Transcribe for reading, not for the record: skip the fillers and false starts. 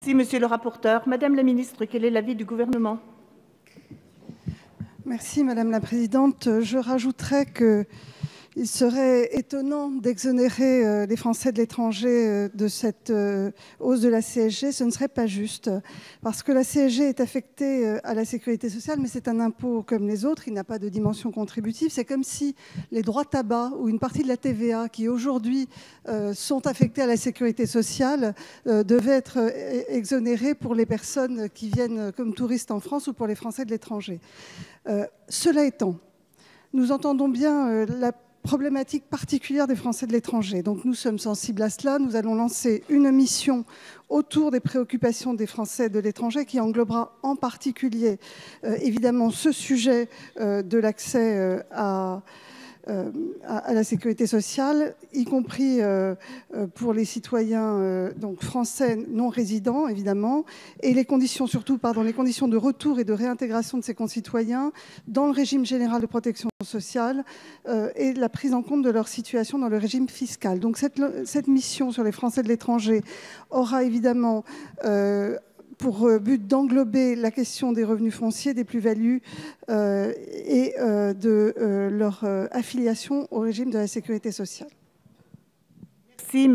Merci, monsieur le rapporteur. Madame la ministre, quel est l'avis du Gouvernement? Merci Madame la Présidente. Je rajouterais qu'il serait étonnant d'exonérer les Français de l'étranger de cette hausse de la CSG. Ce ne serait pas juste, parce que la CSG est affectée à la sécurité sociale, mais c'est un impôt comme les autres, il n'a pas de dimension contributive. C'est comme si les droits tabac ou une partie de la TVA qui aujourd'hui sont affectés à la sécurité sociale devaient être exonérés pour les personnes qui viennent comme touristes en France ou pour les Français de l'étranger. Cela étant, nous entendons bien la problématique particulière des Français de l'étranger. Donc nous sommes sensibles à cela. Nous allons lancer une mission autour des préoccupations des Français de l'étranger qui englobera en particulier évidemment ce sujet de l'accès à la sécurité sociale, y compris pour les citoyens donc français non résidents, évidemment, et les conditions, les conditions de retour et de réintégration de ces concitoyens dans le régime général de protection sociale et la prise en compte de leur situation dans le régime fiscal. Donc cette mission sur les Français de l'étranger aura évidemment pour but d'englober la question des revenus fonciers, des plus-values et de leur affiliation au régime de la sécurité sociale. Merci.